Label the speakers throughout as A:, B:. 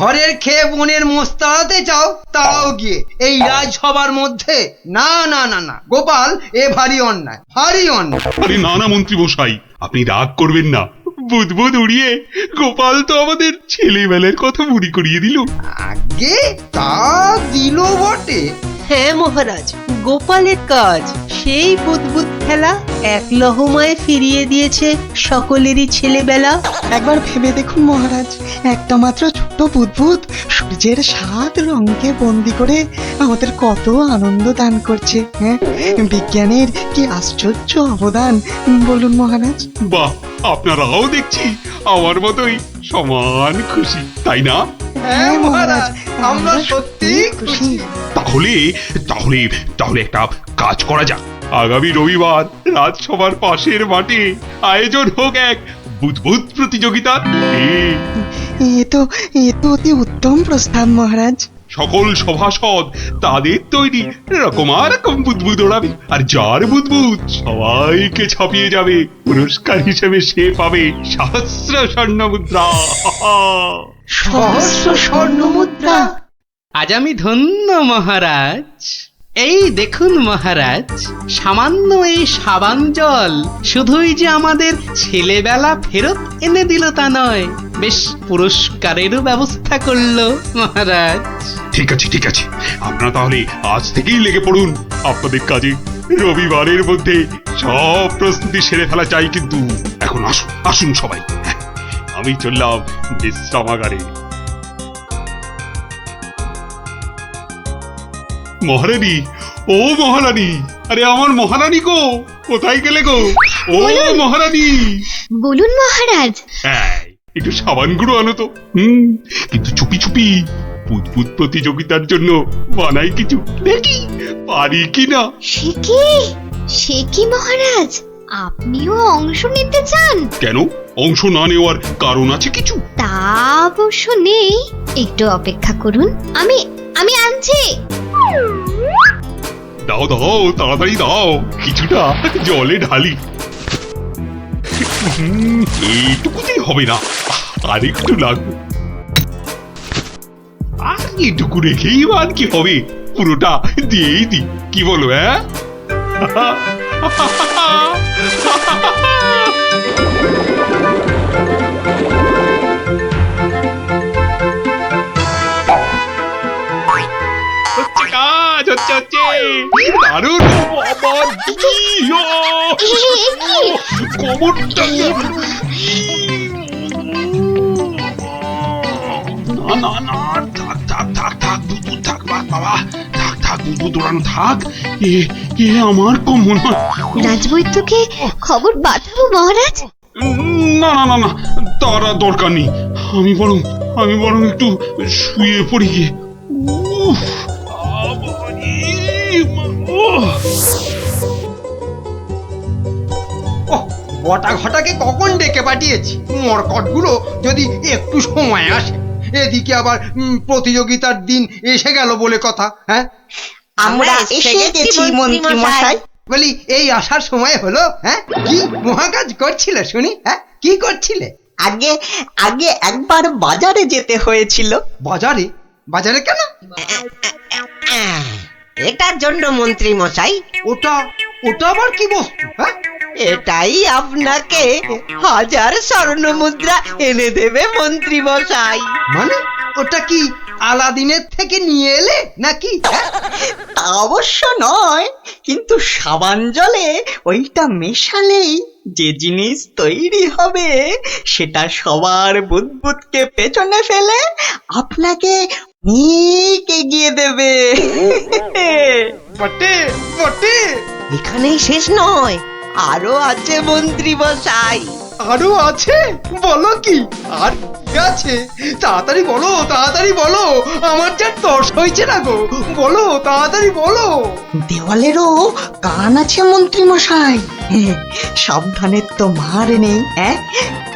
A: ঘরের খেয়ে বোনের মোষ তাড়াতে চাও, তাও গিয়ে এই রাজসভার মধ্যে? না না না না গোপাল, এ ভারী অন্যায়, ভারী অন্যায়।
B: আরে না না মন্ত্রী মশাই, আপনি রাগ করবেন না। বুদবুদ উড়িয়ে গোপাল তো আমাদের ছেলেবেলার কথা মনে করিয়ে দিল।
A: আগে তা দিল বটে।
C: হ্যাঁ মহারাজ, গোপালের কাজ সেই বুদবুদ খেলা এক লহমায় ফিরিয়ে দিয়েছে সকলেরই ছেলেবেলা।
D: একবার ভেবে দেখুন মহারাজ, একটা মাত্র ছোট্ট বুদবুদ সূর্যের 7 রঙকে বন্দি করে আমাদের কত আনন্দ দান করছে। হ্যাঁ, বিজ্ঞানের কি আশ্চর্য অবদান বলুন মহারাজ।
B: বাহ, আপনারাও দেখছি আমার মতোই সমান খুশি, তাই না?
A: হ্যাঁ মহারাজ, আমরা সত্যি খুশি।
B: তাহলে তাহলে তাহলে একটা কাজ করা যাক। আগামী রবিবার রাজসভার পাশের মাঠে আয়োজন হোক এক বুদবুদ প্রতিযোগিতা।
D: এ তো অতি উত্তম প্রস্তাব মহারাজ।
B: সকল সভাসদ তাদের তৈরি রকম বুদবুদ ওড়াবে, আর যার বুদবুদ সবাইকে ছাপিয়ে যাবে, পুরস্কার হিসেবে সে পাবে সহস্র স্বর্ণ মুদ্রা।
A: সহস্র স্বর্ণ মুদ্রা?
C: আজ আমি ধন্য মহারাজ। এই দেখুন মহারাজ, সামান্য এই সাবান জল শুধুই যে আমাদের ছেলেবেলা ফেরত এনে দিল তা নয়, বেশ পুরস্কারেরও ব্যবস্থা করলো মহারাজ।
B: ঠিক আছে ঠিক আছে, আপনারা তাহলে আজ থেকেই লেগে পড়ুন আপনাদের কাজে। রবিবারের মধ্যে সব প্রস্তুতি সেরে ফেলা চাই, কিন্তু এখন আসুন আসুন সবাই, আমি চললাম বিশ্রামাগারে। মহারানী, ও মহারানী, আরে আমার মহারানী গো, কোথায় গেলে গো? ও মহারানী।
E: বলুন মহারাজ।
B: হ্যাঁ, একটু সাবান গুঁড়ো আনো তো। কিন্তু চুপি চুপি, বুদবুদ প্রতিযোগিতার জন্য বানাই কিছু, দেখি পারি কিনা।
E: সে কি মহারাজ, আপনিও অংশ নিতে চান?
B: কেন, অংশ না নেওয়ার কারণ আছে কিছু?
E: তা অবশ্য নেই, একটু অপেক্ষা করুন, আমি আনছি।
B: দাও দাও, তাড়াতাড়ি দাও, কিছুটা জলে ঢালি। এইটুকুতেই হবে না, আর একটু লাগবে। আর এইটুকু রেখেই আর কি হবে, পুরোটা দিয়েই দি, কি বলো? হ্যাঁ, কাজ হচ্ছে হচ্ছে দারুণ। কোমরটা না না, থাক থাক থাক থাক, বুদবুদ থাক, বাবা থাক থাক, বুদবুদ দৌড়ানো থাক। এ আমার কোমর।
E: রাজবৈদ্যকে খবর পাঠাবো মহারাজ?
B: না না না না, তার দরকার নেই। আমি বরং একটু শুয়ে পড়ি গিয়ে।
A: বটা ঘটাকে কখন ডেকে পাঠিয়েছি, মরকটগুলো যদি একটু সময় আসে। এদিকে আবার প্রতিযোগিতার দিন এসে গেল বলে কথা। হ্যাঁ,
D: আমরা এসে গেছি মন্ত্রী মশাই।
A: বলি এই আসার সময় হলো? হ্যাঁ, কি মহাকাজ করছিলে শুনি? হ্যাঁ, কি করছিলে?
D: আগে একবার বাজারে যেতে হয়েছিল।
A: বাজারে? বাজারে কেন?
F: এটার জন্য মন্ত্রী মশাই।
A: ওটা আবার কি বস্তু? হ্যাঁ,
F: এটাই আপনাকে 1000 স্বর্ণ মুদ্রা এনে দেবে মন্ত্রী মশাই।
A: মানে ওটা কি আলাদিনের থেকে নিয়ে এলে নাকি?
D: তা অবশ্য নয়, কিন্তু সাবান জলে ওইটা মেশালেই যে জিনিস তৈরি হবে সেটা সবার বুদবুদকে পেছনে ফেলে আপনাকে অনেক এগিয়ে দেবে।
A: বটে বটে।
F: এখানেই শেষ নয়, আরো আছে মন্ত্রী মশাই।
A: আরো আছে? বলো কি আর কি আছে? তাড়াতাড়ি বলো, তাড়াতাড়ি বলো, আমার যা তর্স হয়েছে না গো, বলো তাড়াতাড়ি বলো।
D: দেওয়ালেরও কান আছে মন্ত্রী মশাই, সাবধানের তো মার নেই। হ্যাঁ,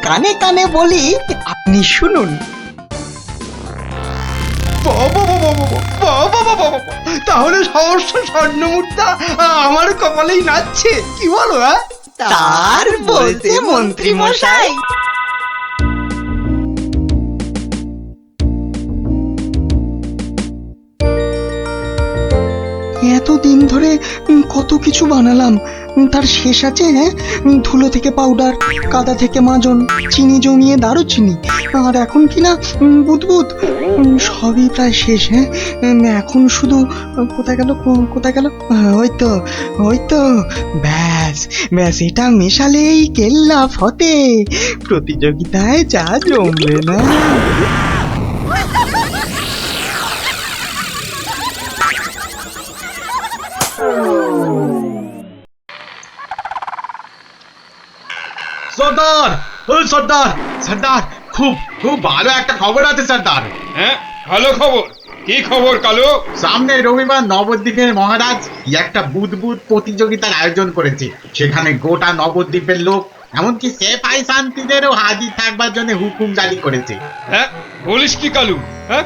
D: কানে কানে বলি, আপনি শুনুন।
A: তাহলে সহস্র স্বর্ণ মুদ্রা আমার কপালেই নাচছে, কি বলো? হ্যাঁ,
D: তার বলতে মন্ত্রী মশাই। এতদিন ধরে কত কিছু বানালাম, তার শেষ আছে? হ্যাঁ, ধুলো থেকে পাউডার, কাদা থেকে মাজন, চিনি জমিয়ে দারুচিনি, আর এখন কি না বুদবুদ, সবই প্রায় শেষ। হ্যাঁ, এখন শুধু কোথায় গেল, কোথায় গেল? ওই তো ব্যাস ব্যাস, এটা মেশালেই কেল্লা ফতে, প্রতিযোগিতায় যা জমবে না।
G: সর্দার, ও সর্দার, সর্দার, খুব খুব ভালো একটা খবর আছে সর্দার।
A: হ্যাঁ, ভালো খবর। কি খবর কালো?
G: সামনে রবিবার নবদ্বীপের মহারাজ কি একটা বুদবুদ প্রতিযোগিতার আয়োজন করেছে। সেখানে গোটা নবদ্বীপের লোক, এমনকি সেফাই শান্তিদেরও হাজির থাকবার জন্য হুকুম জারি করেছে।
A: হ্যাঁ, বলিস কি কালু? হ্যাঁ,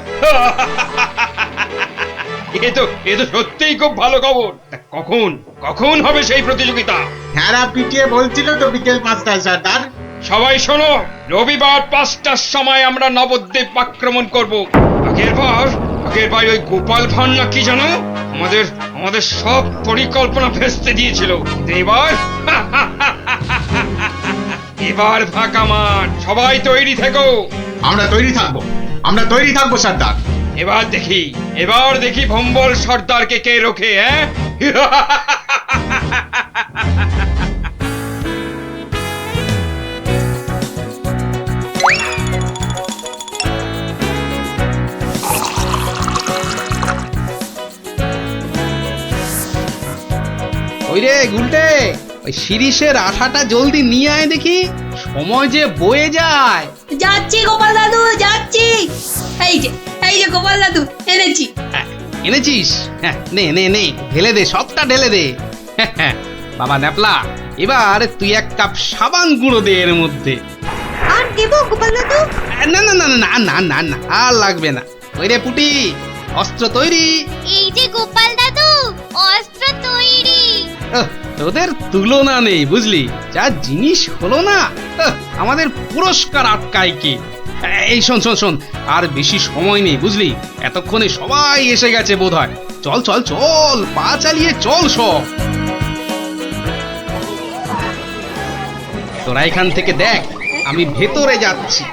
A: এ তো সত্যিই খুব ভালো খবর। তা কখন কখন হবে সেই প্রতিযোগিতা?
G: হ্যাঁ, পিটিয়ে বলছিল তো বিকেল 5টায় সর্দার।
A: সবাই শোনো, রবিবার 5টার সময় আমরা নবদ্বীপ আক্রমণ করব। আগের বার ওই গোপাল ভাঁড় না কি জানো, আমাদের সব পরিকল্পনা ভেস্তে দিয়েছিল। কিন্তু এবার ফাঁকা মাঠ, সবাই তৈরি থেকো।
G: আমরা তৈরি থাকবো সর্দার।
A: এবার দেখি ভম্বল সর্দারকে কে রোখে। হ্যাঁ,
C: ওই রে গুলটে, ওই শিরিষের আঠাটা জলদি নিয়ে আয় দেখি, সময় যে বয়ে যায়।
H: যাচ্ছি গোপাল দাদু, যাচ্ছি। এই যে গোপাল দাদু, এনেছি।
C: হ্যাঁ, এনেছিস? হ্যাঁ, নে নে নে, ঢেলে দে, সবটা ঢেলে দে। বাবা ন্যাপলা, এবার তুই 1 কাপ সাবান গুঁড়ো দে এর মধ্যে।
E: আর দেবো গোপাল দাদু?
C: না না না না না না না, আর লাগবে না। ওই রে পুটি, অস্ত্র তৈরি?
E: এই যে গোপাল দাদু, অস্ত্র তৈরি।
C: তোদের তুলনা নেই বুঝলি, যা জিনিস হলো না, আমাদের পুরস্কার আটকায় কি। এই শোন শোন শোন, আর বেশি সময় নেই বুঝলি, এতক্ষণে সবাই এসে গেছে বোধহয়। চল চল চল, পা চালিয়ে চল সব। তোরা এখান থেকে দেখ, আমি ভেতরে যাচ্ছি।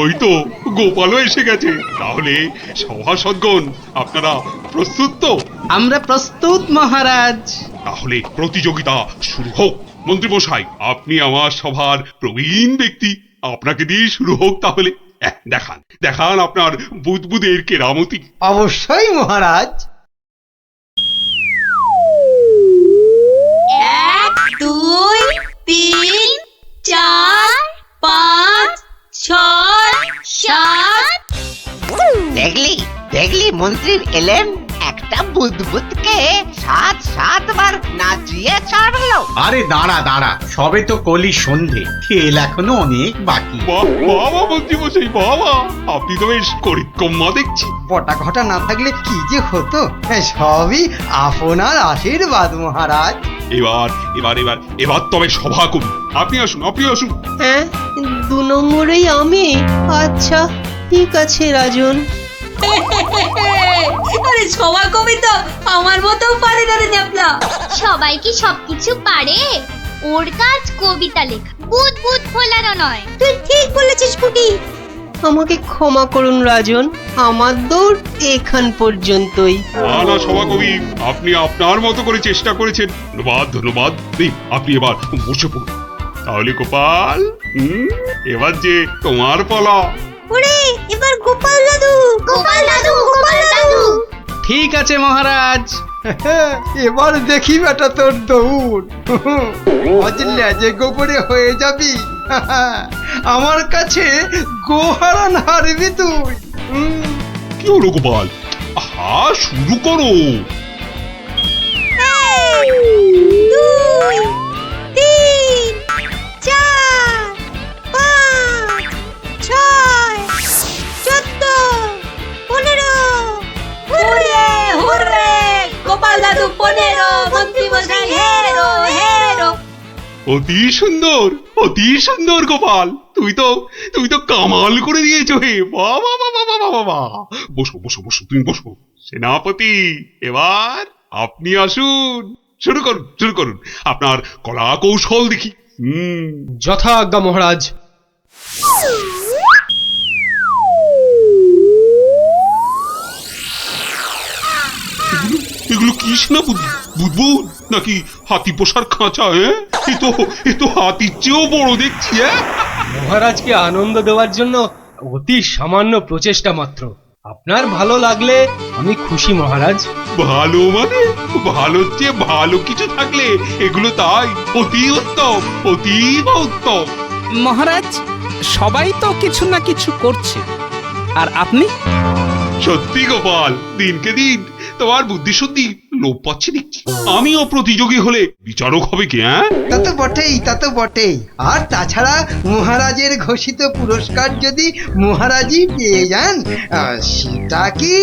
B: ওই তো গোপালও এসে গেছে। তাহলে সভাসদগণ, আপনারা প্রস্তুত তো?
C: আমরা প্রস্তুত মহারাজ।
B: তাহলে প্রতিযোগিতা শুরু হোক। মন্ত্রীমশাই, আপনি আমার সভার প্রবীণ ব্যক্তি, আপনাকে দিয়ে শুরু হোক তাহলে। দেখান আপনার বুদবুদের কেরামতি।
F: অবশ্যই মহারাজ।
H: 1 2 3 4 5 6 7।
F: দেখলি মন্ত্রী এলেন, একটা বুদবুদকে 7 বার নাচিয়ে ছাড়লো। আরে দাঁড়া, সবে তো কলি সন্ধে, খেল এখনো অনেক বাকি।
B: বাবা মন্ত্রীমশাই, বাবা, আপনি তো বেশ করিতকম্মা দেখছি।
F: পটা ঘটা না থাকলে কি যে হতো, সবই আপনার আশীর্বাদ মহারাজ।
B: এবার তবে সভা কবি, আপনি আসুন।
I: হ্যাঁ, 2 নম্বরেই আমি। আচ্ছা ঠিক আছে রাজন।
H: আরে সবার কবি তো আমার মতো পারে না রে ন্যাপলা।
E: সবাই কি সবকিছু পারে? ওর কাজ কবিতা লেখা, বুদবুদ ফোলানো নয়।
I: তুই ঠিক বলেছিস পুটি। আমাকে ক্ষমা করুন রাজন, আমার দৌড় এখান পর্যন্তই।
B: না সভাকবি, আপনি আপনার মতো করে চেষ্টা করেছেন, ধন্যবাদ। আপনি এবার বসে পড়ুন। তাহলে গোপাল, এবার যে তোমার পালা।
I: ওরে, এবার গোপাল দাদু।
C: ঠিক আছে মহারাজ।
F: এবার দেখি বেটা তোর দৌড়, বুঝলে যে গোবরে হয়ে যাবি। আমার কাছে গোহারান হারবি তুই।
B: কি হলো গোপাল? আহা, শুরু করো।
I: 2 3 4 5 6 14 15।
H: হুররে, গোপাল দাদু 15, মন্ত্রী মশাই হেরো।
B: অতি সুন্দর গোপাল, তুই তো কামাল করে দিয়েছো হে। বাবা, বসো তুমি বসো। সেনাপতি, এবার আপনি আসুন, শুরু করুন, শুরু করুন আপনার কলা কৌশল দেখি।
J: যথা আজ্ঞা মহারাজ।
B: এগুলো কি সেনাপতি? বুদবুদ নাকি হাতি পোষার খাঁচা? এ তো হাতির চেয়েও বড় দেখছি।
J: মহারাজকে আনন্দ দেওয়ার জন্য অতি সামান্য প্রচেষ্টা মাত্র। আপনার ভালো লাগলে আমি খুশি মহারাজ।
B: ভালো মানে? ভালোর চেয়ে ভালো কিছু থাকলে এগুলো তাই অতি উত্তম, অতীব উত্তম।
C: মহারাজ, সবাই তো কিছু না কিছু করছে, আর আপনি?
B: সত্যি গোপাল, দিনকে দিন তোমার বুদ্ধি শুদ্ধি লোপ পাচ্ছে দেখছি। আমিও প্রতিযোগী হলে বিচারক হবে কি?
D: তা তো বটেই, তা তো বটেই। আর তাছাড়া মহারাজের ঘোষিত পুরস্কার যদি মহারাজই পেয়ে যান, সেটা কি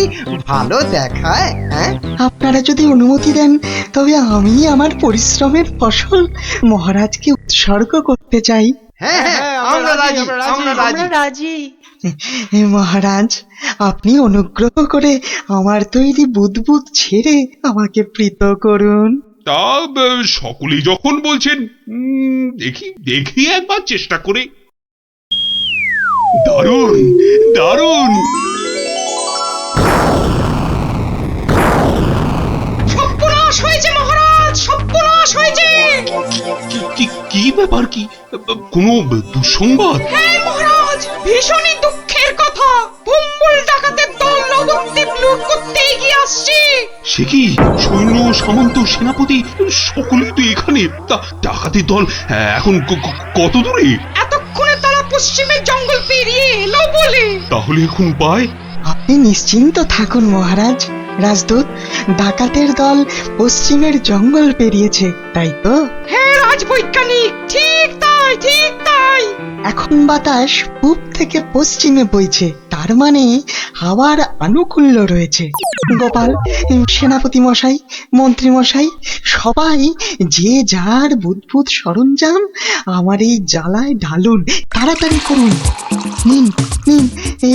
D: ভালো দেখায়? হ্যাঁ, আপনারা যদি অনুমতি দেন তবে আমি আমার পরিশ্রমের ফসল মহারাজকে উৎসর্গ করতে চাই। হ্যাঁ হ্যাঁ, আমরা রাজি, আমরা রাজি।
I: রাজি।
D: মহারাজ, আপনি অনুগ্রহ করে আমার তৈরি বুদবুদ ছেড়ে আমাকে প্রীত করুন।
B: তা সকলেই যখন বলছেন, দেখি দেখি একবার চেষ্টা করে। দারুণ দারুণ।
H: সর্বনাশ হয়েছে মহারাজ, সর্বনাশ হয়েছে।
B: কি ব্যাপার? কি কোনো দুঃসংবাদ?
H: হ্যাঁ মহারাজ, ভীষণই দুঃখের কথা। ভম্বল ডাকাতের দল নবদ্বীপ লুট করতে এগিয়ে আসছে।
B: সে কি? সৈন্য, সামন্ত, সেনাপতি সকলেই তো এখানে। তা ডাকাতের দল এখন কত দূরে?
H: এতক্ষণে তারা পশ্চিমের জঙ্গল পেরিয়ে এলো বলে।
B: তাহলে এখন উপায়?
D: আপনি নিশ্চিন্ত থাকুন মহারাজ। রাজদূত, ডাকাতের দল পশ্চিমের জঙ্গল পেরিয়েছে, তাই তো?
H: হ্যাঁ রাজবৈজ্ঞানিক, ঠিক তাই, ঠিক তাই।
D: এখন বাতাস পূব থেকে পশ্চিমে বইছে, তার মানে হাওয়ার আনুকূল্য রয়েছে। গোপাল, সেনাপতি মশাই, মন্ত্রী মশাই, সবাই যে যার বুদবুদ সরঞ্জাম আমার এই জ্বালায় ঢালুন, তাড়াতাড়ি করুন। নিন নিন,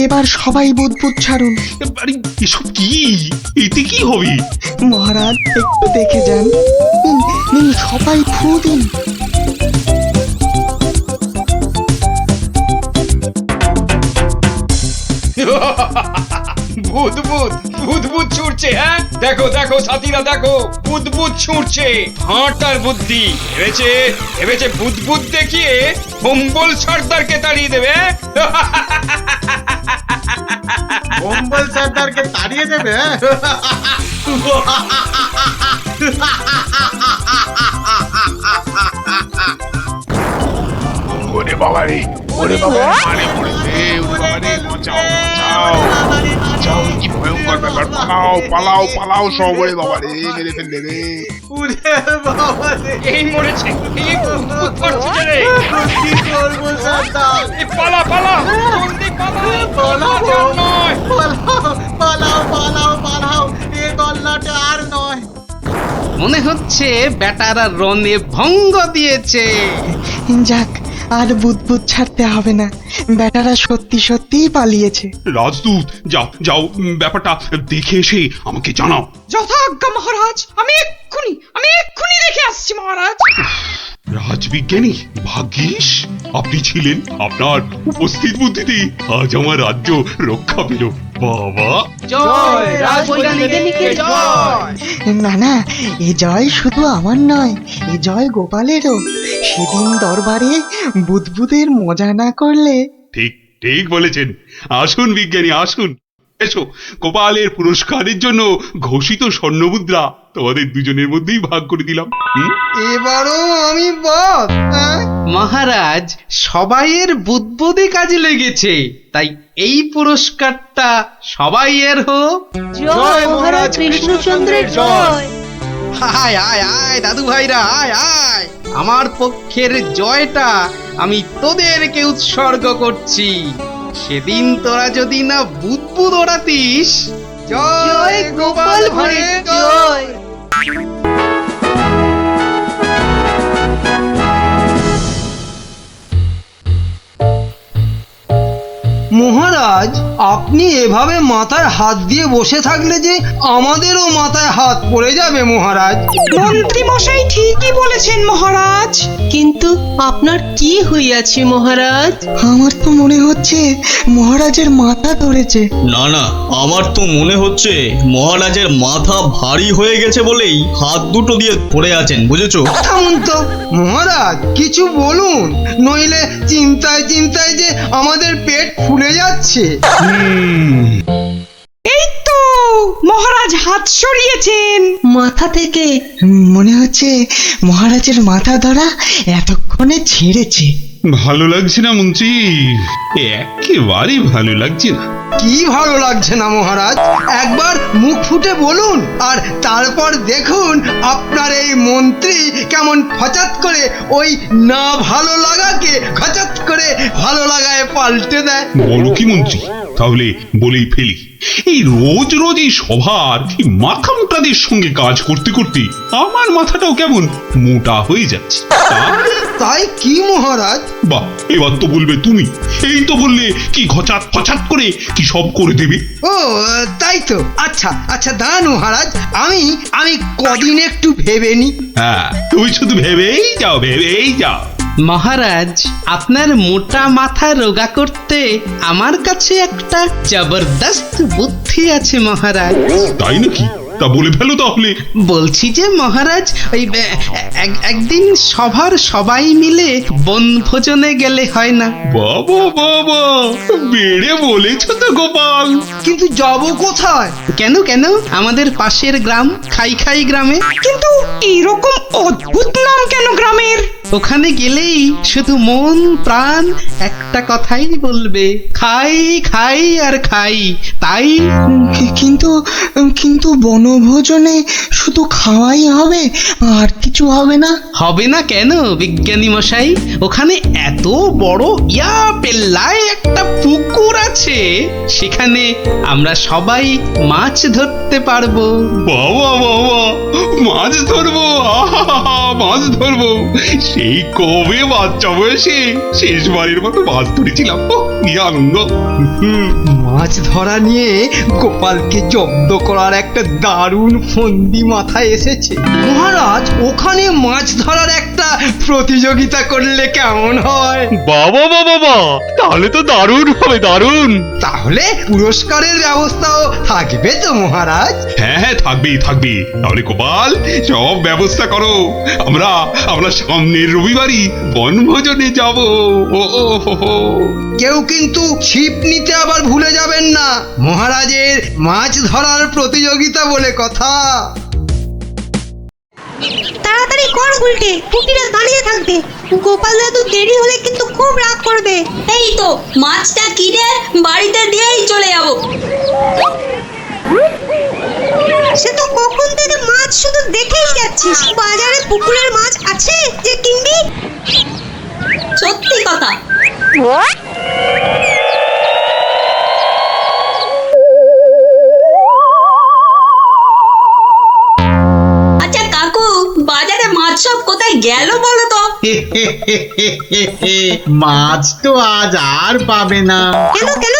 D: এবার সবাই বুদবুদ ছাড়ুন।
B: আরে এসব কি? এতে কি হবে?
D: মহারাজ, একটু দেখে যান। নিন নিন, সবাই ফু দিন।
A: বুদবুদ বুদবুদ ছুটছে। হ্যাঁ, দেখো দেখো সাথীরা, দেখো বুদবুদ ছুটছে। হাঁটার বুদ্ধি ভেবেছে, ভেবেছে বুদবুদ দেখিয়ে ভম্বল সর্দারকে তাড়িয়ে দেবে।
G: কম্বল সর্দারকে তাড়িয়ে দেবে?
B: ওরে বাবা রে, ওরে বাবা, মানে পড়েছে। ওরে বাবা রে, বাঁচাও বাঁচাও বাঁচাও, কি ভয়ঙ্কর ব্যাপার। পালাও পালাও পালাও সব। ওরে বাবা রে, মেরে ফেলবে রে।
G: ওরে বাবা রে,
A: এই মরেছে, এই বুদবুদ করছে রে।
G: কি করবো সর্দার?
A: এই পালা পালা, জলদি পালা,
G: পালাও,
A: আর নয়।
G: পালাও পালাও পালাও, এ গল্লাটা আর নয়।
C: মনে হচ্ছে বেটারা রনে ভঙ্গ দিয়েছে।
D: যাক, আর বুদবুদ ছাড়তে হবে না। বেটারা সত্যি সত্যিই পালিয়েছে।
B: রাজদূত, যাও যাও, ব্যাপারটা দেখে এসে আমাকে জানাও।
H: যথাজ্ঞা মহারাজ, আমি এক্ষুনি দেখে আসছি মহারাজ।
B: রাজবিজ্ঞানী, ভাগ্যিস আপনি ছিলেন। আপনার উপস্থিত বুদ্ধিতে আজ আমার রাজ্য রক্ষা পেল। বাবা,
C: জয় রাজবৈজ্ঞানিকের জয়।
D: না না, এ জয় শুধু আমার নয়, এ জয় গোপালেরও। সেদিন দরবারে বুদবুদের মজা না করলে।
B: ঠিক ঠিক বলেছেন। আসুন বিজ্ঞানী, আসুন। এসো, গোপালের পুরস্কারের জন্য ঘোষিত স্বর্ণমুদ্রা তোমাদের দুজনের মধ্যেই ভাগ করে দিলাম।
D: এবারও আমি বাদ।
C: মহারাজ, সবাইয়ের বুদ্বুদে কাজে লেগেছে, তাই এই পুরস্কারটা সবাইয়ের হোক।
I: জয় মহারাজ কৃষ্ণচন্দ্রের জয়।
C: আয় আয় আয় দাদু ভাইরা, আয় আয়। আমার পক্ষের জয়টা আমি তোদেরকে উৎসর্গ করছি। সেদিন তোরা যদি না বুদবুদ ওড়াতিস।
I: জয় গোপাল ভাঁড়ের জয়।
F: মহারাজ,
K: মহারাজ, আপনি এভাবে মাথায় হাত দিয়ে বসে থাকলে যে আমাদেরও মাথায় হাত পড়ে যাবে মহারাজ।
H: মন্ত্রী মশাই ঠিকই বলেছেন মহারাজ।
I: কিন্তু আপনার কি হইয়াছে মহারাজ?
D: আমার তো মনে হচ্ছে মহারাজের মাথা ধরেছে।
L: না না, আমার তো মনে হচ্ছে মহারাজের মাথা ভারী হয়ে গেছে বলেই হাত দুটো দিয়ে পড়ে আছেন, বুঝেছো?
K: থামুন তো মহারাজ, কিছু বলুন, নইলে চিন্তায় চিন্তায় যে আমাদের পেট ফুলে যাচ্ছে।
H: এই তো মহারাজ হাত সরিয়েছেন।
I: মাথা থেকে
D: মনে হচ্ছে মহারাজের মাথা ধরা এতক্ষণে ছেড়েছে।
B: ভালো লাগছে না মন্ত্রী, একেবারে ভালো লাগছে না।
K: কি ভালো লাগছে না মহারাজ? একবার মুখ ফুটে বলুন, আর তারপর দেখুন আপনার এই মন্ত্রী কেমন ফচাত করে ওই না ভালো লাগাকে খচাত করে ভালো লাগায় পাল্টে দেয়।
B: বলো কি মন্ত্রী, তাহলে বলেই ফেলি। এই রোজ রোজ এই সভার এই মাথা মোটাদের সঙ্গে কাজ করতে করতে আমার মাথাটাও কেমন মোটা হয়ে যাচ্ছে।
K: তাই কি মহারাজ?
B: বাহ, এবার তো বলবে তুমি। এই তো বললে কি ঘচাত ফচাত করে কি সব করে দেবে।
K: ও তাই তো। আচ্ছা আচ্ছা দাঁড়ান মহারাজ, আমি কদিন একটু ভেবে নি।
B: হ্যাঁ, তুমি শুধু ভেবেই যাও, ভেবেই যাও।
C: মহারাজ, আপনার মোটা মাথা রোগা করতে আমার কাছে একটা জবরদস্ত বুদ্ধি আছে মহারাজ।
B: তাই নাকি? তা বলে ফেলো তাহলে।
C: বলছি যে মহারাজ, ওই একদিন সভার সবাই মিলে বনভোজনে গেলে হয় না?
B: বাবা বাবা, বেড়ে বলেছ তো গোপাল।
K: কিন্তু যাব কোথায়?
C: কেন কেন, আমাদের পাশের গ্রাম খাই খাই গ্রামে।
H: কিন্তু এরকম অদ্ভুত নাম কেন গ্রামের?
C: ওখানে গেলেই শুধু মন প্রাণ একটা কথাই বলবে, খাই খাই আর খাই। তাই
D: কিন্তু কিন্তু বনভোজনে শুধু খাওয়াই হবে, আর কিছু হবে না?
C: হবে না কেন বিজ্ঞানী মশাই? ওখানে এত বড় পেল্লায় একটা পুকুর আছে, সেখানে আমরা সবাই মাছ ধরতে পারবো।
B: বাবা বাবা, মাছ ধরবো, আহা মাছ ধরবো। সেই কবে বাচ্চা বয়সে শেষবারের মতো মাছ ধরেছিলাম, কি আনন্দ।
K: মাছ ধরা নিয়ে গোপালকে জব্দ করার একটা দারুণ ফন্দি মাথায় এসেছে মহারাজ। ওখানে মাছ ধরার একটা প্রতিযোগিতা করলে কেমন হয়?
B: বাবা বাবা বাবা, তাহলে তো দারুণ হবে, দারুণ।
K: তাহলে পুরস্কারের ব্যবস্থাও থাকবে তো মহারাজ?
B: হ্যাঁ হ্যাঁ, থাকবেই থাকবে। তাহলে গোপাল, সব ব্যবস্থা করো। আমরা আমরা সামনের রবিবারই বনভোজনে যাব। ও হো হো।
K: কেউ কিন্তু ছিপ নিতে আবার ভুলে যাবেন না, মহারাজের মাছ ধরার প্রতিযোগিতা বলে কথা।
E: তাড়াতাড়ি কর উল্টে, পুটিরা দাঁড়িয়ে থাকবে। গোপাল দাদু দেরি হলে কিন্তু খুব রাগ করবে। এই তো মাছটা কিনে বাড়িতে দিয়েই চলে যাব। সে তো কখন থেকে মাছ শুধু দেখেই যাচ্ছিস। বাজারে পুকুরের মাছ আছে যে কিনবি? সত্যি কথা। আচ্ছা কাকু, বাজারে মাছ সব কোথায় গেল বলো তো?
G: মাছ তো আজ আর পাবে না।
E: কেন কেন?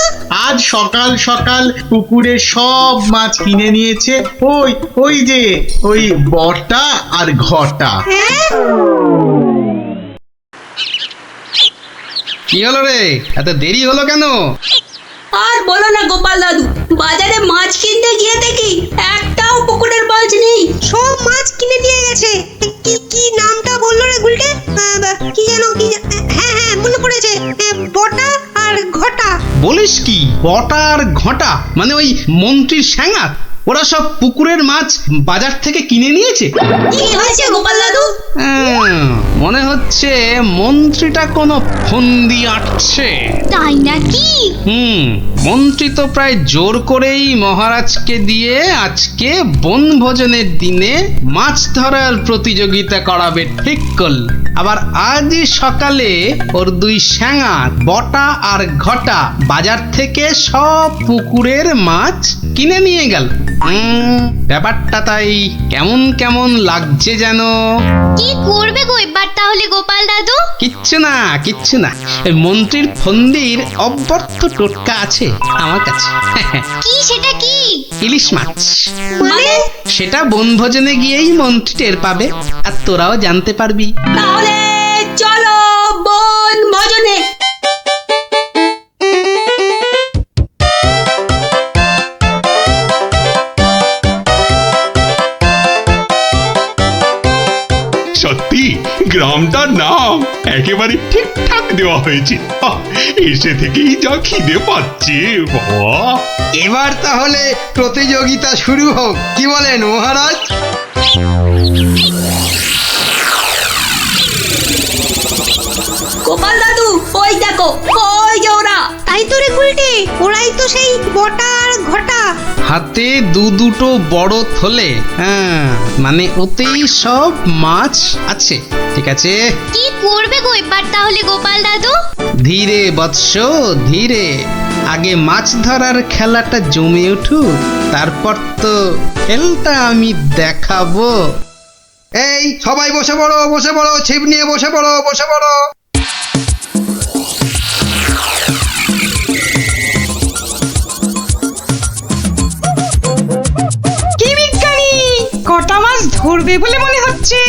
G: আজ সকাল সকাল পুকুরে সব মাছ কিনে নিয়েছে ওই ওই যে ওই বটা আর ঘটা।
C: কি হলো রে, এত দেরি হলো কেন?
E: আর বলো না গোপাল দাদু, বাজারে মাছ কিনতে গিয়ে দেখি একটাও পুকুরের মাছ নেই। সব মাছ কিনে নিয়ে গেছে। কি কি নামটা বললো রে গুলটে? কি যেন কি? হ্যাঁ হ্যাঁ মনে পড়েছে, বটা আর ঘটা।
C: বলিস কি, বটা আর ঘটা? মানে ওই মন্ত্রীর স্যাঙাত? ওরা সব পুকুরের মাছ বাজার থেকে কিনে নিয়েছে।
E: কি হয়েছে গোপাল দাদু?
C: মনে হচ্ছে মন্ত্রীটা কোনো ফন্দি আটছে।
E: তাই নাকি?
C: মন্ত্রী তো প্রায় জোর করেই মহারাজকে দিয়ে আজকে বনভোজনের দিনে মাছ ধরার প্রতিযোগিতা করাবে ঠিক করল। আবার আজই সকালে ওর দুই স্যাঙাত বটা আর ঘটা বাজার থেকে সব পুকুরের মাছ কিনে নিয়ে গেল। ব্যাপারটা তাই কেমন কেমন লাগছে যেন।
E: কি করবে গো এবার
M: তাহলে গোপাল দাদু?
C: কিচ্ছু না কিচ্ছু না, এই মন্ত্রীর ফন্দির অব্যর্থ টোটকা আছে আমার কাছে।
M: কি সেটা কি?
C: ইলিশ মাছ।
E: মানে?
C: সেটা বনভোজনে গিয়েই মন্ত্রী টের পাবে, আর তোরাও জানতে পারবি।
E: তাহলে চলো বন ভোজনে।
B: সত্যি গ্রামটার নাম একেবারে ঠিকঠাক দেওয়া হয়েছে। এসে থেকেই যা খিদে পাচ্ছে বাবা।
K: এবার তাহলে প্রতিযোগিতা শুরু হোক, কি বলেন মহারাজ?
E: গোপাল দাদু ওই দেখো, ওই যে ওরা। তাই তো রে গুলটে, ওরাই তো সেই বটা আর ঘটা।
C: হাতে দুটো বড় থলে, হ্যাঁ মানে ওতেই সব মাছ আছে। ঠিক আছে,
M: কি করবে গো এবার তাহলে গোপাল দাদু?
C: ধীরে বৎস ধীরে, আগে মাছ ধরার খেলাটা জমে উঠুক, তারপর তো খেলটা আমি দেখাবো।
K: এই সবাই বসে পড়ো, বসে পড়ো, ছিপ নিয়ে বসে পড়ো, বসে পড়ো।
H: কি বিজ্ঞানী, কটা মাছ ধরবে বলে মনে হচ্ছে?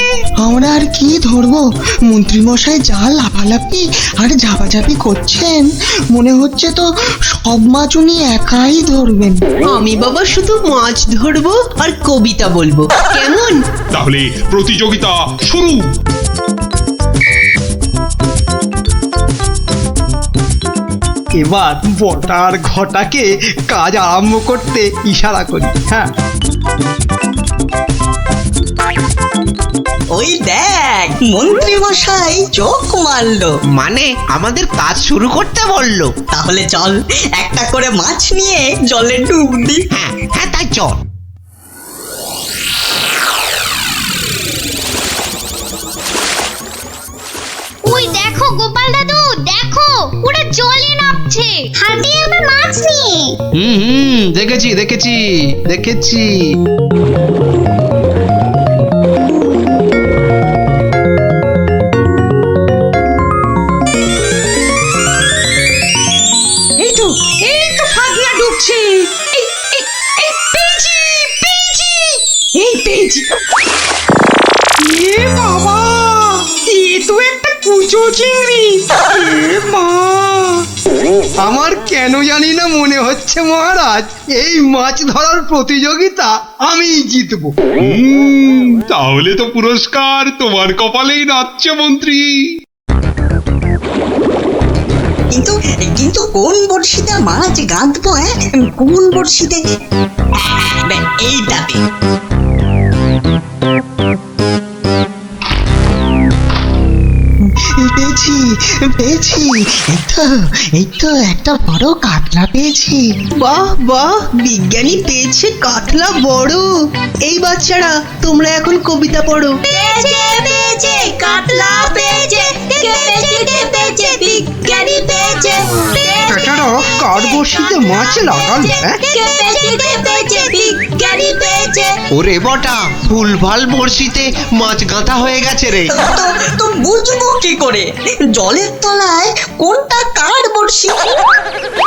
D: আমরা আর কি ধরবো, মন্ত্রী মশাই যা লাফালাফি আর ঝাপাঝাপি করছেন, মনে হচ্ছে তো সব মাছ উনি একাই ধরবেন।
I: আমি বাবা শুধু মাছ ধরবো আর কবিতা বলবো, কেমন?
B: তাহলে প্রতিযোগিতা শুরু।
K: এবার বটার ঘটাকে কাজ আরম্ভ করতে ইশারা করি। হ্যাঁ,
F: ওই দেখ মন্ত্রী মশাই চোখ মারলো, মানে আমাদের কাজ শুরু করতে বললো। তাহলে চল একটা করে মাছ নিয়ে জলে ডুব দি। হ্যাঁ হ্যাঁ তাই চল।
M: ওই দেখো গোপাল দাদু, দেখো ওরা জলে নামছে হাতে আবার মাছ নিয়ে।
C: দেখেছি দেখেছি দেখেছি।
H: এই তো ফাগলা ডুবছে। এই পেয়েছি পেয়েছি, এই পেয়েছি। এ বাবা, এ তো একটা কুচো চিংড়ি। এ মা,
K: আমার কেন জানি না মনে হচ্ছে মহারাজ এই মাছ ধরার প্রতিযোগিতা আমি জিতবো।
B: তাহলে তো পুরস্কার তোমার কপালেই নাচছে মন্ত্রী।
F: কিন্তু কিন্তু কোন বড়শিতে মাছ গাঁথবো? কোন বড়শিতে? এইটাতে।
D: পেয়েছি পেয়েছি, এই তো একটা বড় কাতলা পেয়েছি।
I: বাহ বাহ, বিজ্ঞানী পেয়েছে কাতলা বড়। এই বাচ্চারা তোমরা এখন কবিতা পড়ো।
E: পেয়েছে পেয়েছে কাতলা পেয়েছে, কে পেয়েছে কে পেয়েছে, বিজ্ঞানী পেয়েছে।
K: বেটারা কার বড়শিতে মাছ লাগালো?
E: কে পেয়েছে কে পেয়েছে, বিজ্ঞানী পেয়েছে।
F: ওরে বটা, ভুলভাল বড়শিতে মাছ গাঁথা হয়ে গেছে রে। তো বুঝবো কি করে জলের তলায় কোনটা কার বড়শি?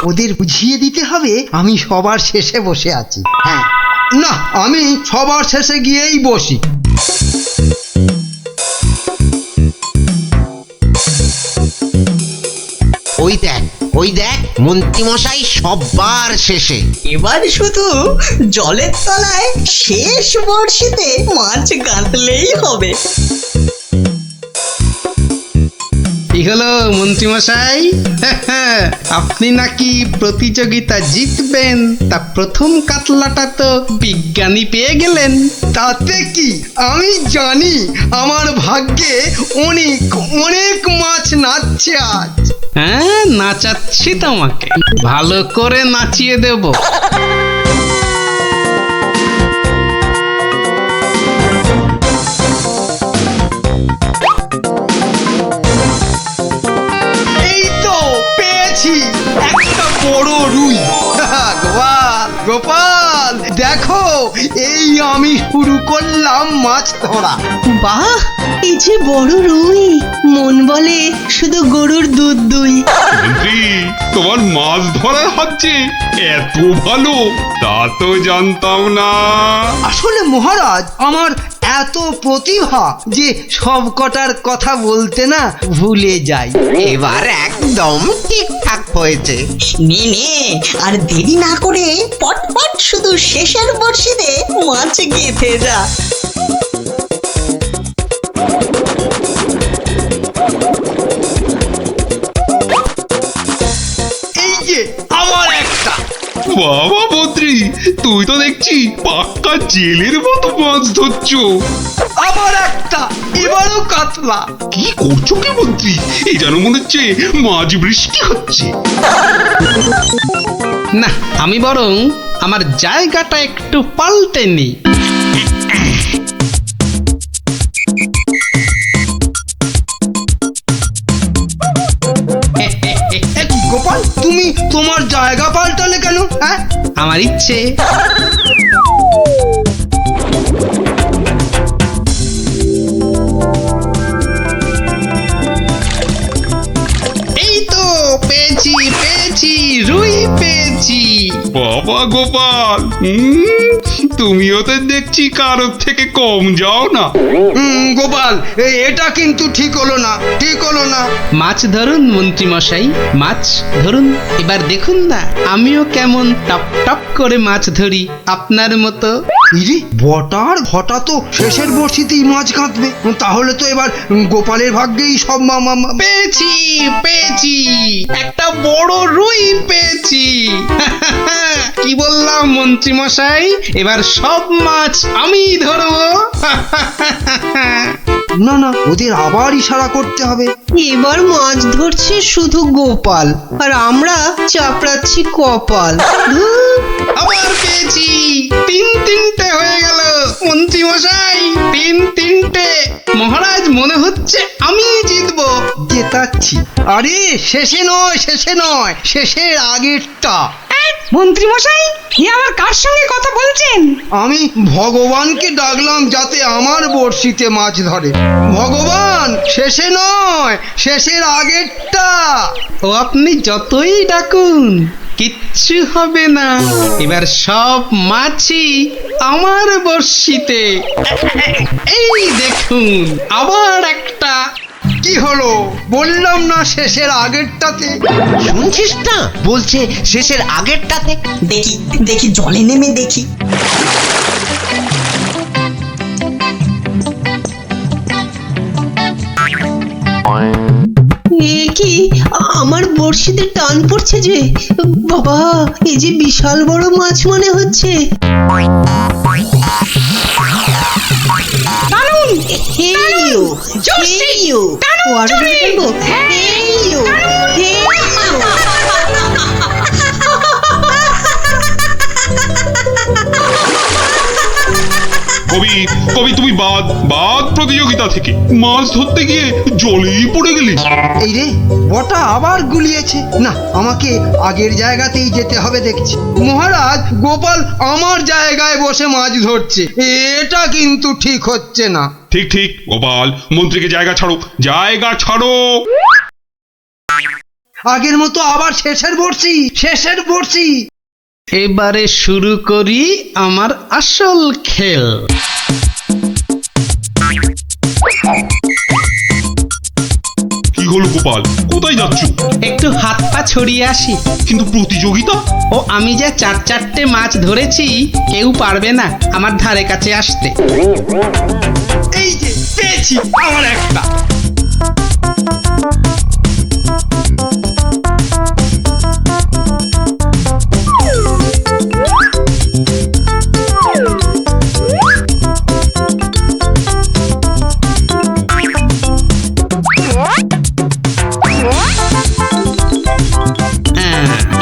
K: ওদের বুঝিয়ে দিতে হবে আমি সবার শেষে বসে আছি। হ্যাঁ, না আমি সবার শেষে গিয়েই বসি।
F: ওই দেখ মন্ত্রী মশাই সবার শেষে। এবার শুধু জলের তলায় শেষ বড়শিতে মাছ গাঁথলেই হবে।
C: কি হলো মন্ত্রীমশাই, আপনি নাকি প্রতিযোগিতা জিতবেন, তা প্রথম কাতলাটা তো বিজ্ঞানী পেয়ে গেলেন।
K: তাতে কি, আমি জানি আমার ভাগ্যে অনেক অনেক মাছ নাচছে আজ।
C: হ্যাঁ, নাচাচ্ছি তোমাকে, ভালো করে নাচিয়ে দেব।
K: এই তো পেয়েছি একটা বড় রুই। গোপাল গোপাল, গোপাল দেখো, এই আমি শুরু করলাম মাছ ধরা।
I: বাহ, এই যে বড় রুই, মন বলে শুধু গরুর দুধ দুই।
B: মন্ত্রী, তোমার মাছ ধরার হচ্ছে এত ভালো, তা তো জানতাম না।
K: আসলে মহারাজ, আমার এত প্রতিভা যে সব কটার কথা বলতে না ভুলে যাই।
F: এবার একদম ঠিকঠাক হয়েছে।
E: নে নে, আর দেরি না করে পটপট শুধু শেষের বর্ষিতে মাছ গেঁথে যা।
K: এই যে আমার একটা।
B: বাবা মন্ত্রী, তুই তো দেখছি পাক্কা জেলের মতো মাছ ধরছো।
K: আবার একটা, এবারও কাতলা।
B: কি করছো কি মন্ত্রী? এই যেন মনে হচ্ছে মাঝ বৃষ্টি হচ্ছে।
C: না, আমি বরং আমার জায়গাটা একটু পাল্টে নিই।
K: গোপাল, তুমি তোমার জায়গা পাল্টালে কেন? হ্যাঁ,
C: আমার ইচ্ছে। এই তো পেয়েছি, পেয়েছি, রুই পেয়েছি।
B: বাবা গোপাল, তুমিও তো দেখছি কারোর থেকে কম যাও না।
K: গোপাল, এটা কিন্তু ঠিক হলো না, ঠিক হলো না।
C: মাছ ধরুন মন্ত্রী মশাই, মাছ ধরুন। এবার দেখুন না আমিও কেমন টপ টপ করে মাছ ধরি আপনার মতো।
K: ইরে, বটার ঘটা তো শেষের বর্ষিতেই মাছ কাঁদবে। তাহলে তো এবার গোপালের ভাগ্যেই সব
C: পেয়েছি, পেয়েছি, একটা বড় রুই পেয়েছি। কি বললাম মন্ত্রী মশাই, এবার সব মাছ আমি ধরবো।
K: না না, ওদের আবার ইশারা করতে হবে।
I: এবার মাছ ধরছে শুধু গোপাল, আর আমরা চাপড়াচ্ছি কপাল।
C: আবার পেয়েছি, তিনটে হয়ে গেল মন্ত্রী মশাই, তিনটে। মহারাজ, মনে হচ্ছে আমি জিতবো।
K: জেতাচ্ছি। আরে শেষে নয়, শেষে নয়, শেষের আগেরটা।
H: মন্ত্রী মশাই, এ আবার কার সঙ্গে কথা বলছেন?
K: আমি ভগবানকে ডাকলাম যাতে আমার বড়শিতে মাছ ধরে। ভগবান, শেষে নয়, শেষের আগেরটা।
C: ও আপনি যতই ডাকুন কিচ্ছু হবে না, এবার সব মাছই আমার বর্ষিতে। এই দেখুন, আবার একটা।
K: কি হলো? বললাম না শেষের আগেরটাতে।
F: শুনছিস না, বলছে শেষের আগেরটাতে।
E: দেখি দেখি, জলে নেমে দেখি।
I: এ কি, আমার বড়শিতে টান পড়ছে যে। বাবা, এই যে বিশাল বড় মাছ মনে হচ্ছে।
H: টানুন,
I: হেইও,
H: জোরসে,
I: হেইও,
H: টানুন
I: ওয়ার্ড
H: জোরে।
I: বলবো? হেইও, হেইও।
B: কবি, কবি তুমি বাদ বাদ প্রতিযোগিতা থেকে। মাছ ধরতে গিয়ে জলেই পড়ে গেলি।
K: এই রে, বটা আবার গুলিয়েছে। না, আমাকে আগের জায়গাতেই যেতে হবে দেখছি। মহারাজ, গোপাল আমার জায়গায় বসে মাছ ধরছে, এটা কিন্তু ঠিক হচ্ছে না।
B: ঠিক ঠিক গোপাল, মন্ত্রীকে জায়গা ছাড়ো, জায়গা ছাড়ো।
K: আগের মতো আবার শেষের বর্ষি, শেষের বর্ষি।
C: এবারে শুরু করি আমার আসল খেল।
B: কি হলো গোপাল, কোথায় যাচ্ছ?
C: একটু হাত পা ছড়িয়ে আসি।
B: কিন্তু প্রতিযোগিতা?
C: ও আমি যা চারটে মাছ ধরেছি, কেউ পারবে না আমার ধারে কাছে আসতে।
K: এই যে পেয়েছি আমার একটা।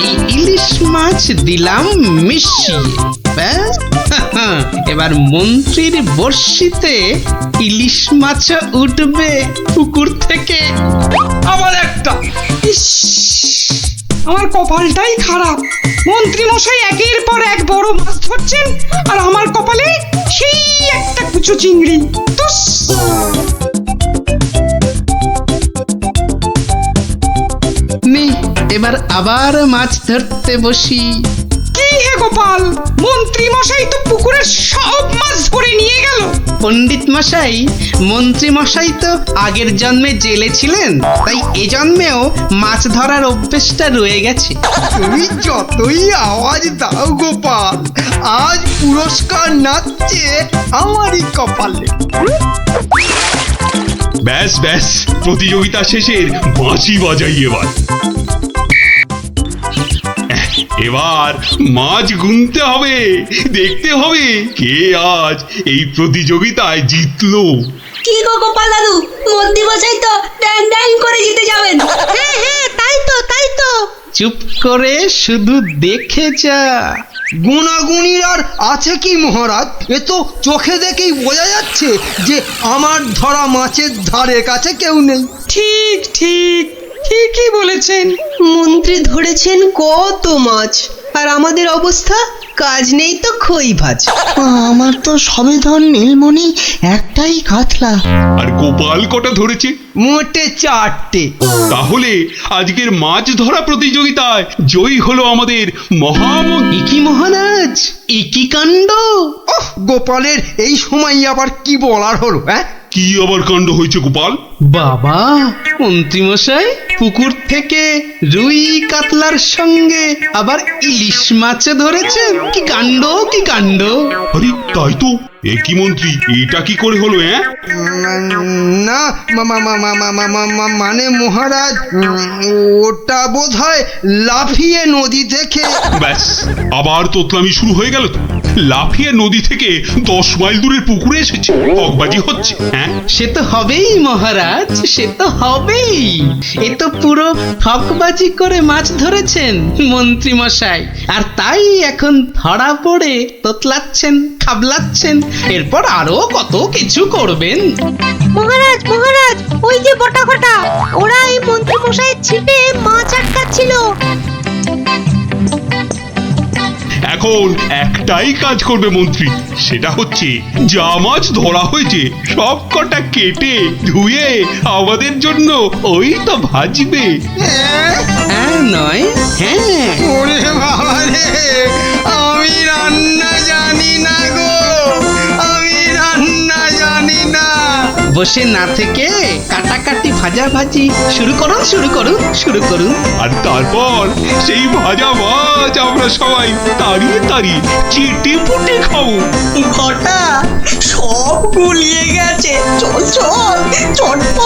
C: এই ইলিশ মাছ দিলাম মিশিয়ে, ব্যাস। এবার মন্ত্রীর বর্ষিতে ইলিশ মাছ উঠবে পুকুর থেকে।
K: আবার একটা।
C: ইস,
H: আমার কপালটাই খারাপ। মন্ত্রী মশাই একের পর এক বড় মাছ ধরছেন, আর আমার কপালে সেই একটা কুচো চিংড়ি। তুস!
C: নে এবার আবার মাছ ধরতে বসি।
H: কি হে গোপাল, মন্ত্রী মশাই তো পুকুরের সব মাছ ধরে নিয়ে গেল।
C: পণ্ডিত মশাই, মন্ত্রী মশাই তো আগের জন্মে জেলে ছিলেন, তাই এ জন্মেও মাছ ধরার অভ্যেসটা রয়ে গেছে।
K: তুমি যতই আওয়াজ দাও গোপাল, আজ পুরস্কার নাচছে আমারই কপালে।
B: ব্যাস ব্যাস, প্রতিযোগিতা শেষের বাঁশি বাজাই এবার। এবার মাছ গুনতে হবে, দেখতে হবে কে আজ এই প্রতিযোগিতায় জিতলো।
E: কি গো গোপাল দাদু, মন্ত্রী মশাই তো ড্যাং ড্যাং করে জিতে যাবেন। হ্যাঁ হ্যাঁ, তাই তো তাই তো।
C: চুপ করে শুধু দেখে যা।
K: গুণাগুণির আর আছে কি মহারাজ? এ তো চোখে দেখেই বোঝা যাচ্ছে যে আমার ধরা মাছের ধারে কাছে কেউ নেই।
H: ঠিক ঠিক, ঠিকই বলেছেন।
I: মন্ত্রী ধরেছেন কত মাছ, আর আমাদের অবস্থা কাজ নেই তো খই ভাজ।
D: আমার তো সবে ধর নীলমণি একটাই কাতলা।
B: আর গোপাল কটা ধরেছে?
K: মোটে 4টে।
B: তাহলে আজকের মাছ ধরা প্রতিযোগিতায় জয়ী হলো আমাদের মহামন্ত্রী।
C: একি মহারাজ, একি কাণ্ড!
K: গোপালের এই সময় আবার কি বলার হলো?
B: কি আবার কাণ্ড হয়েছে গোপাল?
C: বাবা, মন্ত্রী মশাই পুকুর থেকে রুই কাতলার সঙ্গে আবার ইলিশ মাছ ধরেছেন। কি কাণ্ড, কি কাণ্ড!
B: আরে তাই তো, এ কি মন্ত্রী, এটা কি করে হলো?
K: না মানে মহারাজ, ওটা বোধহয় লাফিয়ে নদী থেকে।
B: ব্যাস, আবার তোতলামি শুরু হয়ে গেল তো। লাফিয়ে নদী থেকে 10 মাইল দূরের পুকুরে এসেছে, হকবাজি হচ্ছে।
C: সে তো হবেই মহারাজ, সে তো হবেই। এ তো পুরো ঠকবাজি করে মাছ ধরেছেন মন্ত্রী মশাই, আর তাই এখন ধরা পড়ে তোতলাচ্ছেন, খাবলাচ্ছেন, এরপর আরো কত কিছু করবেন।
E: মহারাজ মহারাজ, ওই যে বটা ঘটা, ওরা এই মন্ত্রী মশাইয়ের ছিপে মাছ আটকাচ্ছিল।
B: এখন একটাই কাজ করবে মন্ত্রী, সেটা হচ্ছে যা মাছ ধরা হয়েছে সব কটা কেটে ধুয়ে আমাদের জন্য ওই তো ভাজবে।
C: হ্যাঁ নয়, হ্যাঁ।
K: ওরে বাবা রে, আমি রান্না জানি না গো, আমি রান্না জানি না।
C: বসে না থেকে কাটাকাটি ভাজাভাজি শুরু করুন, শুরু করুন, শুরু করুন।
B: আর তারপর সেই ভাজা মাছ আমরা সবাই তাড়িয়ে তাড়িয়ে চেটে পুটে খাবো।
I: ঘটা সব গুলিয়ে গেছে, চল চল চটপট